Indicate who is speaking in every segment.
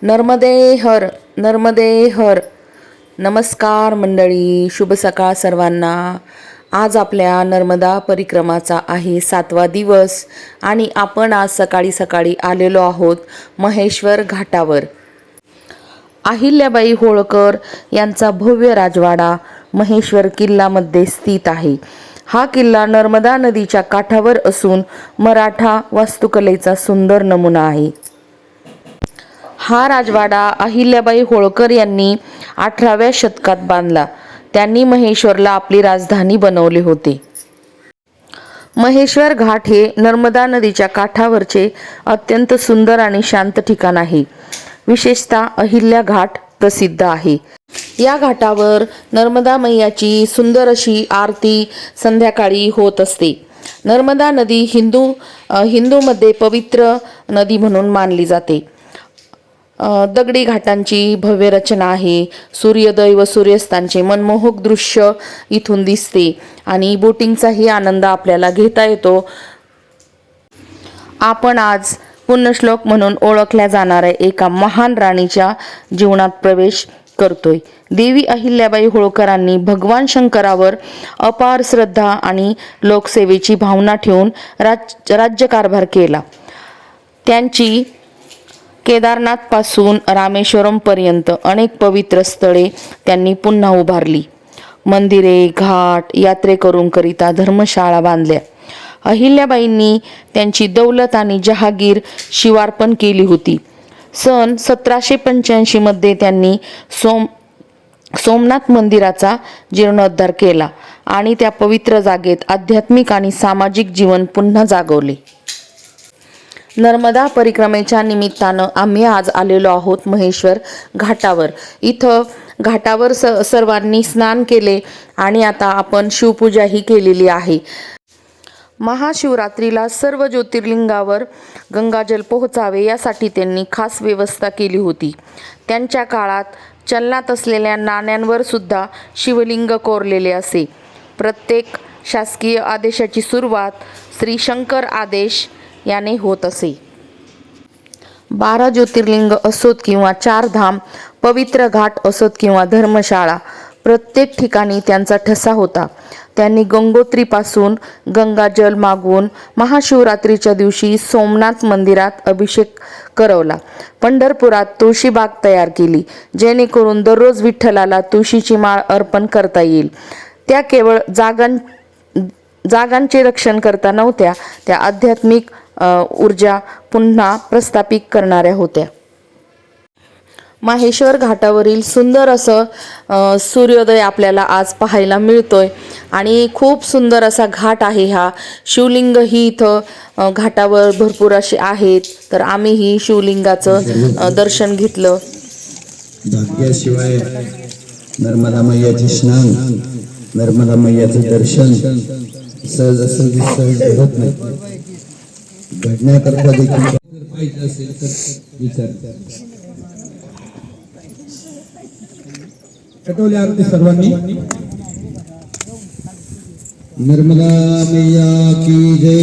Speaker 1: नर्मदे हर, नर्मदे हर. नमस्कार मंडळी, शुभ सकाळ सर्वांना. आज आपल्या नर्मदा परिक्रमाचा आहे 7वा दिवस आणि आपण आज सकाळी सकाळी आलेलो आहोत महेश्वर घाटावर. अहिल्याबाई होळकर यांचा भव्य राजवाडा महेश्वर किल्ल्यामध्ये स्थित आहे. हा किल्ला नर्मदा नदीच्या काठावर असून मराठा वास्तुकलेचा सुंदर नमुना आहे. हा राजवाडा अहिल्याबाई होळकर यांनी 18व्या शतकात बांधला. त्यांनी महेश्वरला आपली राजधानी बनवले होते. महेश्वर घाट हे नर्मदा नदीच्या काठावरचे अत्यंत सुंदर आणि शांत ठिकाण आहे. विशेषतः अहिल्या घाट प्रसिद्ध आहे. या घाटावर नर्मदा मैयाची सुंदर अशी आरती संध्याकाळी होत असते. नर्मदा नदी हिंदूमध्ये पवित्र नदी म्हणून मानली जाते. दगडी घाटांची भव्य रचना आहे. सूर्योदय व सूर्यास्तांचे मनमोहक दृश्य इथून दिसते आणि बोटिंगचाही आनंद आपल्याला घेता येतो. आपण आज पुण्यश्लोक म्हणून ओळखल्या जाणाऱ्या एका महान राणीच्या जीवनात प्रवेश करतोय. देवी अहिल्याबाई होळकरांनी भगवान शंकरावर अपार श्रद्धा आणि लोकसेवेची भावना ठेवून राज्यकारभार केला. त्यांची केदारनाथ पासून रामेश्वरम पर्यंत अनेक पवित्र स्थळे त्यांनी पुन्हा उभारली. मंदिरे, घाट, यात्रेकरूंकरिता धर्मशाळा बांधल्या. अहिल्याबाईंनी त्यांची दौलत आणि जहागीर शिवार्पण केली होती. सन 1785 मध्ये त्यांनी सोमनाथ मंदिराचा जीर्णोद्धार केला आणि त्या पवित्र जागेत आध्यात्मिक आणि सामाजिक जीवन पुन्हा जागवले. नर्मदा परिक्रमेच्या निमित्तानं आम्ही आज आलेलो आहोत महेश्वर घाटावर. इथं घाटावर सर्वांनी स्नान केले आणि आता आपण शिवपूजाही केलेली आहे. महाशिवरात्रीला सर्व ज्योतिर्लिंगावर गंगाजल पोहोचावे यासाठी त्यांनी खास व्यवस्था केली होती. त्यांच्या काळात चलनात असलेल्या नाण्यांवर सुद्धा शिवलिंग कोरलेले असे. प्रत्येक शासकीय आदेशाची सुरुवात श्री शंकर आदेश याने होत असे. 12 ज्योतिर्लिंग असोत किंवा 4 धाम, पवित्र घाट असोत किंवा धर्मशाळा, प्रत्येक ठिकाणी त्यांचा ठसा होता. त्यांनी गंगोत्रीपासून गंगाजल मागवून महाशिवरात्रीच्या दिवशी सोमनाथ मंदिरात अभिषेक करवला. पंढरपुरात तुळशीबाग तयार केली, जेणेकरून दररोज विठ्ठलाला तुळशीची माळ अर्पण करता येईल. त्या केवळ जागांचे रक्षण करता नव्हत्या, त्या आध्यात्मिक ऊर्जा पुन्हा प्रस्थापित करणाऱ्या होत्या. महेश्वर घाटावरील सुंदर असं सूर्योदय आपल्याला आज पाहायला मिळतोय आणि खूप सुंदर असा घाट आहे हा. शिवलिंग ही इथं घाटावर भरपूर असे आहेत, तर आम्हीही शिवलिंगाचं दर्शन घेतलं.
Speaker 2: भाग्याशिवाय नर्मदा मैयाचे स्नान, नर्मदा मैयाचे दर्शन सहज होत नाही. घडण्याकरता देखील पाहिजे असेल तर विचार. कटवली आरती सर्वांनी. नर्मदा मैया की जय.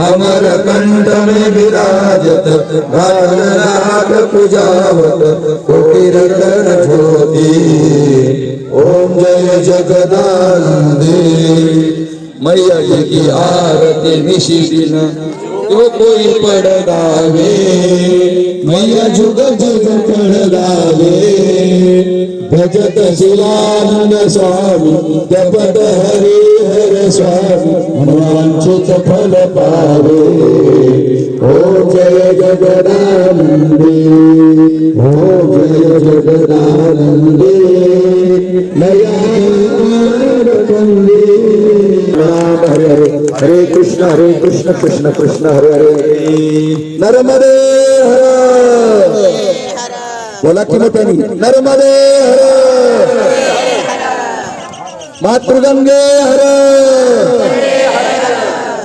Speaker 3: अमर कंठ में विराजत राग पूजावत कोटि रतन ज्योति ओम जय जगदानंदे. मैया की आरती निशिदिन तो कोई पड़ गावे. मैया जुग जुग पड़ गावे. भजत शिवानंद स्वामी जपत हरि हर स्वामी मनवांचित फल पावे. ओ जय जगदानंदे, ओ जय जगदानंदे. मैया हरे हरे हरे कृष्ण कृष्ण कृष्ण हरे हरे. नर्मदे हर. बोला की मोठ्यानी नर्मदे हर. मातृगंगे हर.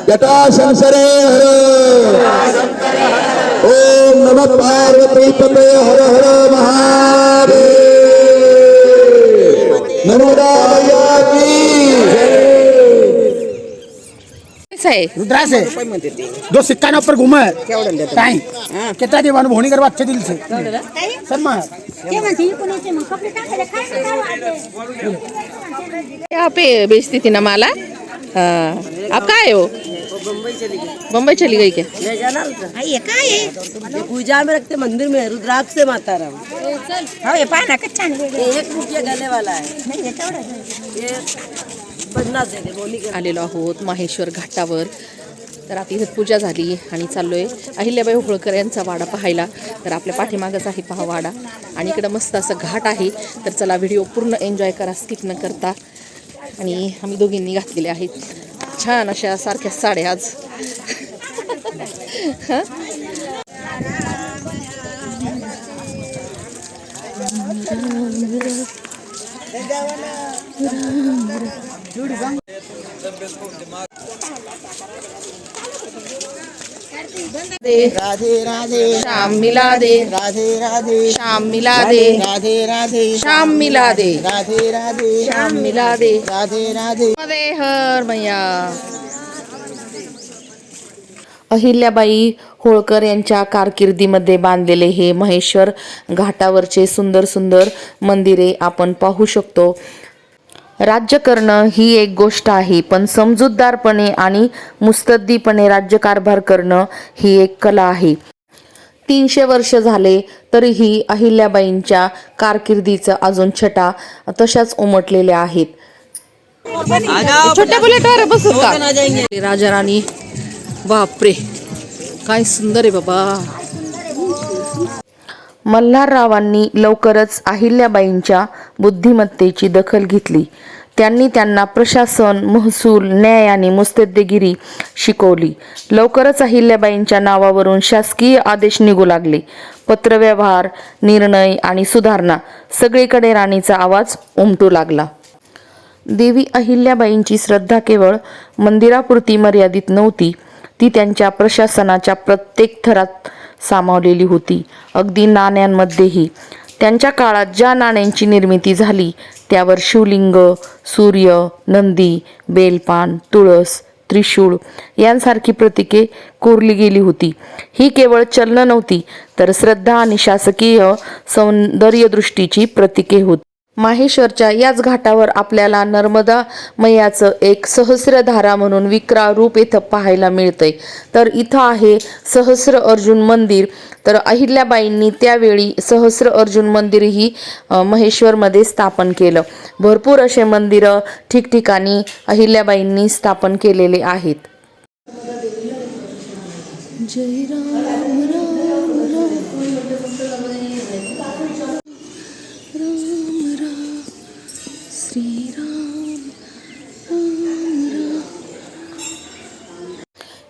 Speaker 3: जटाशंकरे हर. ओम नमः पार्वती पते हर हर महादेव. नर्मदा मैया की
Speaker 1: कैसा है?
Speaker 4: रुद्राक्ष है जो सिक्का ना ऊपर घूमा है टाइम कितना दीवान होनी करवा अच्छे दिल से शर्मा
Speaker 1: यहाँ पे बेचती थी ना माला। हाँ, आप कहाँ है हो? बम्बई चली गई क्या?
Speaker 5: ले जाना ये का है ये पूजा में रखते मंदिर में रुद्राक्ष से माता राम। हाँ ये पाना कच्चा नहीं ये 1 रुपया गले वाला है नहीं ये थोड़ा ये 50 दे दे बोली कर
Speaker 1: आलेलो आहोत माहेश्वर घाटावर। तर आता इथे पूजा झाली आणि चाललोय अहिल्याबाई होळकर यांचा वाडा पाहायला। तर आपल्या पाठीमागच आहे पहा वाडा आणि इकडं मस्त असं घाट आहे। तर चला व्हिडिओ पूर्ण एन्जॉय करा स्किप न करता। आणि आम्ही दोघींनी घातलेले आहेत छान अशा सारख्या साड्या आज।
Speaker 4: राधे राधे
Speaker 1: शाम मिला दे
Speaker 4: राधे राधे
Speaker 1: शाम मिला दे
Speaker 4: राधे राधे
Speaker 1: शाम मिला दे
Speaker 4: राधे राधे
Speaker 1: शाम मिला दे
Speaker 4: राधे राधे
Speaker 1: मध्ये हर मैया। अहिल्याबाई होळकर यांच्या कारकिर्दीमध्ये बांधलेले हे महेश्वर घाटावरचे सुंदर सुंदर मंदिरे आपण पाहू शकतो। राज्य करणं ही एक गोष्ट आहे, पण समजूतदारपणे आणि मुत्सद्दीपणे राज्यकारभार करणं ही एक कला आहे। 300 वर्ष झाले तरीही अहिल्याबाईंच्या कारकिर्दीचं अजून छटा तशाच उमटलेल्या आहेत। छोट्या बुलेटवर बसू का? राजा राणी बापरे काय सुंदर आहे बाबा। मल्हाररावांनी लवकरच अहिल्याबाईंच्या बुद्धिमत्तेची दखल घेतली। त्यांनी त्यांना प्रशासन, महसूल, न्याय आणि मुत्सद्देगिरी शिकवली। लवकरच अहिल्याबाईंच्या नावावरून शासकीय आदेश निघू लागले। पत्रव्यवहार, निर्णय आणि सुधारणा सगळीकडे राणीचा आवाज उमटू लागला। देवी अहिल्याबाईंची श्रद्धा केवळ मंदिरापुरती मर्यादित नव्हती, ती त्यांच्या प्रशासनाच्या प्रत्येक थरात सामावलेली होती, अगदी नाण्यांमध्येही। त्यांच्या काळात ज्या नाण्यांची निर्मिती झाली त्यावर शिवलिंग, सूर्य, नंदी, बेलपान, तुळस, त्रिशूळ यांसारखी प्रतीके कोरली गेली होती। ही केवळ चलन नव्हती, तर श्रद्धा आणि शासकीय सौंदर्यदृष्टीची प्रतीके होती। माहेश्वरच्या याच घाटावर आपल्याला नर्मदा मैयाचं एक सहस्रधारा म्हणून विक्राळ रूप इथं पाहायला मिळतंय। तर इथं आहे सहस्र अर्जुन मंदिर। तर अहिल्याबाईंनी त्यावेळी सहस्र अर्जुन मंदिरही महेश्वरमध्ये स्थापन केलं। भरपूर असे मंदिरं ठिकठिकाणी अहिल्याबाईंनी स्थापन केलेले आहेत। जय राम राम राम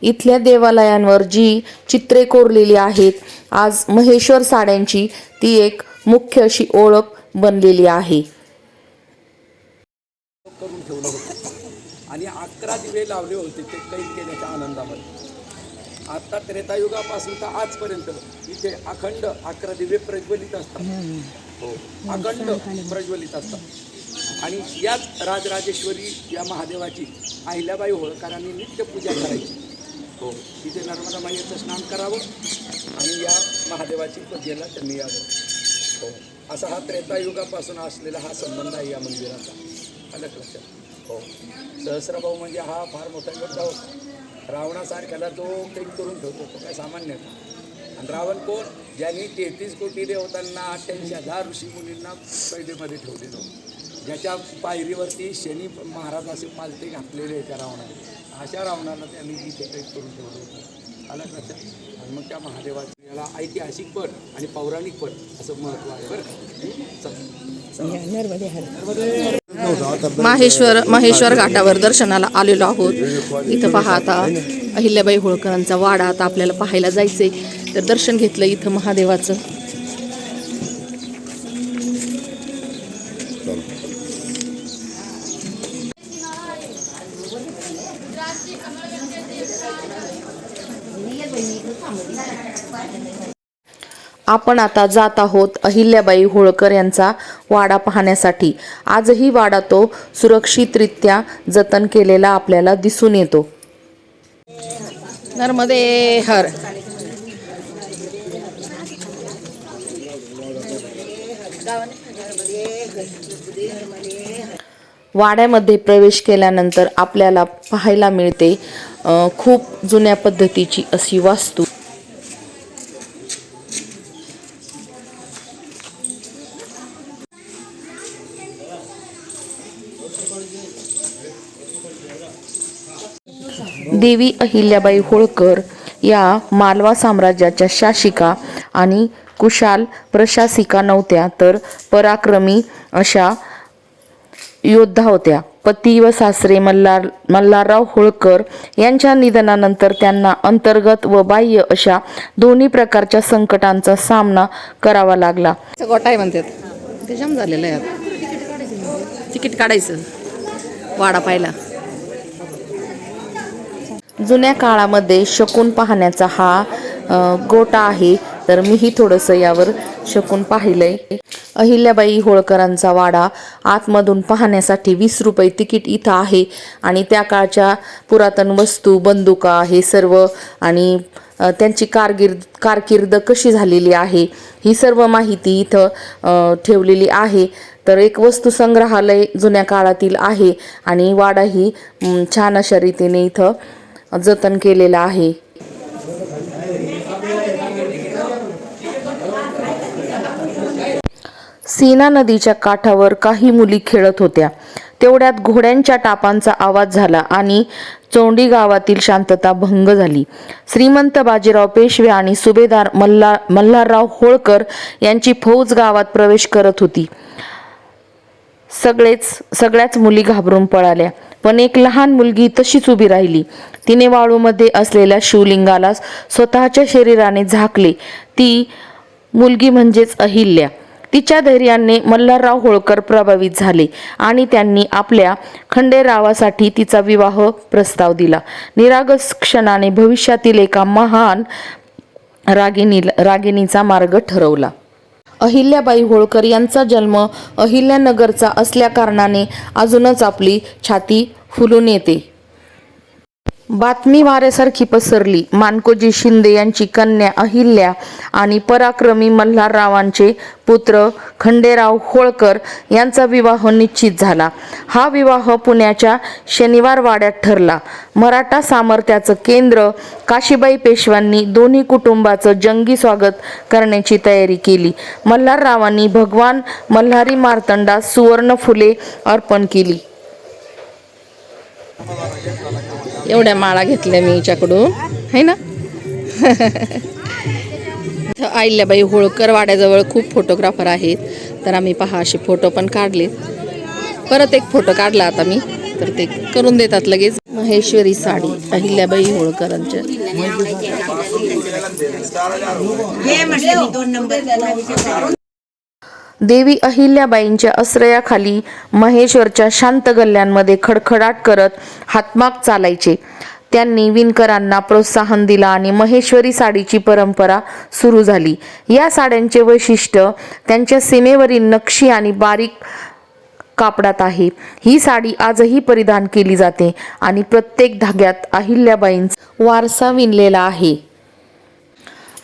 Speaker 1: इथल्या देवालयांवर जी चित्रे कोरलेली आहेत, आज महेश्वर साड्यांची ती एक मुख्य अशी ओळख बनलेली आहे।
Speaker 6: करून ठेवलं होतं आणि 11 दिवे लावले होते ते कैद केल्याच्या आनंदामध्ये। आता त्रेतायुगापासून तर आजपर्यंत इथे अखंड 11 दिवे प्रज्वलित असतात। हो, अखंड प्रज्वलित असतात। आणि याच राजराजेश्वरी या महादेवाची अहिल्याबाई होळकरांनी नित्य पूजा करायची। हो, तिथे नर्मदा माईचं स्नान करावं आणि या महादेवाची पूजेला त्यांनी यावं। हो, असा हा त्रेतायुगापासून असलेला हा संबंध आहे या मंदिराचा। आलं लक्षात? हो, सहस्रभाऊ म्हणजे हा फार मोठा योद्धा होता। रावणासारख्याला जो काही करून ठेवतो तो काय सामान्य नाही। आणि रावण कोण? ज्यांनी 33 कोटी देवतांना 88,000 ऋषी मुनींना कैदेमध्ये ठेवलेलं, ज्याच्या पायरीवरती शनी महाराज असे पालथे घातलेले आहे त्या रावणाने। अशा रावणाला त्यांनी इथे काही करून ठेवलं होतं। आलं लक्षात? आणि मग त्या महादेवाचं याला ऐतिहासिक पण आणि पौराणिक पण असं महत्त्व आहे बरं।
Speaker 1: माहेश्वर घाटावर दर्शनाला आलेलो आहोत। इथं पहा आता अहिल्याबाई होळकरांचा वाडा आता आपल्याला पाहायला जायचंय। तर दर्शन घेतलं इथं महादेवाचं। आपण आता जात आहोत अहिल्याबाई होळकर यांचा वाडा पाहण्यासाठी। आजही वाडा तो सुरक्षितरित्या जतन केलेला आपल्याला दिसून येतो। नर्मदे हर. वाड्यामध्ये प्रवेश केल्यानंतर आपल्याला पाहायला मिळते खूप जुन्या पद्धतीची अशी वास्तू. देवी अहिल्याबाई होळकर या मालवा साम्राज्याच्या शासिका आणि कुशाल प्रशासिका नव्हत्या, तर पराक्रमी अशा योद्धा होत्या. पती व सासरे मल्हारराव होळकर यांच्या निधनानंतर त्यांना अंतर्गत व बाह्य अशा दोन्ही प्रकारच्या संकटांचा सामना करावा लागला. गोटाय म्हणतात ते जाम झालेलं आहे. तिकीट काढायचं वाडा पाहिला. जुन्या काळामध्ये शकून पाहण्याचा हा गोटा आहे, तर मीही थोडंसं यावर शकून पाहिलंय. अहिल्याबाई होळकरांचा वाडा आतमधून पाहण्यासाठी 20 रुपये तिकीट इथं आहे आणि त्या काळच्या पुरातन वस्तू, बंदुका हे सर्व आणि त्यांची कारकीर्द कशी झालेली आहे ही सर्व माहिती इथं ठेवलेली आहे. तर एक वस्तू संग्रहालय जुन्या काळातील आहे आणि वाडाही छान अशा रीतीने इथं जतन केलेला आहे. सीना नदीच्या काठावर काही मुली खेळत होत्या. तेवढ्यात घोड्यांच्या टापांचा आवाज झाला आणि चोंडी गावातील शांतता भंग झाली. श्रीमंत बाजीराव पेशवे आणि सुभेदार मल्हारराव होळकर यांची फौज गावात प्रवेश करत होती. सगळ्याच मुली घाबरून पळाल्या, पण एक लहान मुलगी तशीच उभी राहिली. तिने वाळूमध्ये असलेल्या शिवलिंगाला स्वतःच्या शरीराने झाकले. ती मुलगी म्हणजेच अहिल्या. तिच्या धैर्याने मल्हारराव होळकर प्रभावित झाले आणि त्यांनी आपल्या खंडेरावासाठी तिचा विवाह प्रस्ताव दिला. निरागस क्षणाने भविष्यातील एका महान रागिणीचा मार्ग ठरवला. अहिल्याबाई होळकर यांचा जन्म अहिल्यानगरचा असल्या कारणाने अजूनच आपली छाती फुलून येते. बातमी वाऱ्यासारखी पसरली. मानकोजी शिंदे यांची कन्या अहिल्या आणि पराक्रमी मल्हाररावांचे पुत्र खंडेराव होळकर यांचा विवाह निश्चित झाला. हा विवाह पुण्याच्या शनिवार वाड्यात ठरला. मराठा सामर्थ्याचं केंद्र काशीबाई पेशव्यांनी दोन्ही कुटुंबाचं जंगी स्वागत करण्याची तयारी केली. मल्हाररावांनी भगवान मल्हारी मार्तंडास सुवर्ण फुले अर्पण केली. एवढ्या माळा घेतल्या मी हिच्याकडून, है ना. अहिल्याबाई होळकर वाड्याजवळ खूप फोटोग्राफर आहेत, तर आम्ही पहा असे फोटो पण काढले. परत एक फोटो काढला आता मी, तर ते करून देतात लगेच. महेश्वरी साडी अहिल्याबाई होळकरांच्या. देवी अहिल्याबाईंच्या आश्रयाखाली महेश्वरच्या शांत गल्ल्यांमध्ये खडखडाट करत हातमाग चालायचे. त्यांनी विणकरांना प्रोत्साहन दिला आणि महेश्वरी साडीची परंपरा सुरू झाली. या साड्यांचे वैशिष्ट्य त्यांच्या सीमेवरील नक्षी आणि बारीक कापडात आहे. ही साडी आजही परिधान केली जाते आणि प्रत्येक धाग्यात अहिल्याबाईंचा वारसा विणलेला आहे.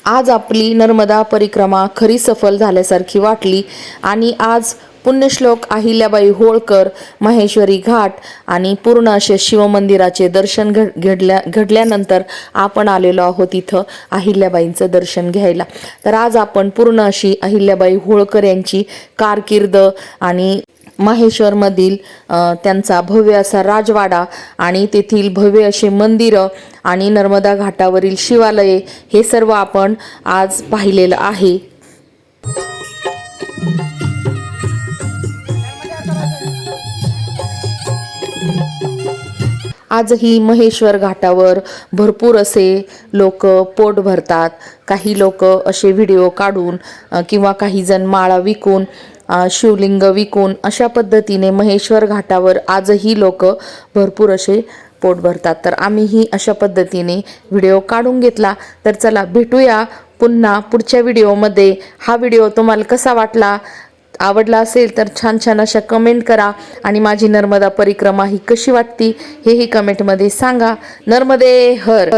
Speaker 1: आज आपली नर्मदा परिक्रमा खरी सफल झाल्यासारखी वाटली आणि आज पुण्यश्लोक अहिल्याबाई होळकर, महेश्वरी घाट आणि पूर्ण असे शिवमंदिराचे दर्शन घडल्यानंतर आपण आलेलो आहोत इथं अहिल्याबाईंचं दर्शन घ्यायला. तर आज आपण पूर्ण अशी अहिल्याबाई होळकर यांची कारकीर्द आणि माहेश्वरमधील त्यांचा भव्य असा राजवाडा आणि तेथील भव्य असे मंदिरं आणि नर्मदा घाटावरील शिवालये हे सर्व आपण आज पाहिलेलं आहे. आजही महेश्वर घाटावर भरपूर असे लोक पोट भरतात. काही लोक असे व्हिडिओ काढून किंवा काही जण माळा विकून, शिवलिंग विकून अशा पद्धतीने महेश्वर घाटावर आजही लोक भरपूर असे पोट भरतात. तर आम्हीही अशा पद्धतीने व्हिडिओ काढून घेतला. तर चला भेटूया पुन्हा पुढच्या व्हिडिओमध्ये. हा व्हिडिओ तुम्हाला कसा वाटला, आवडला असेल तर छान छान अशा कमेंट करा आणि माझी नर्मदा परिक्रमा ही कशी वाटती हेही कमेंटमध्ये सांगा. नर्मदे हर.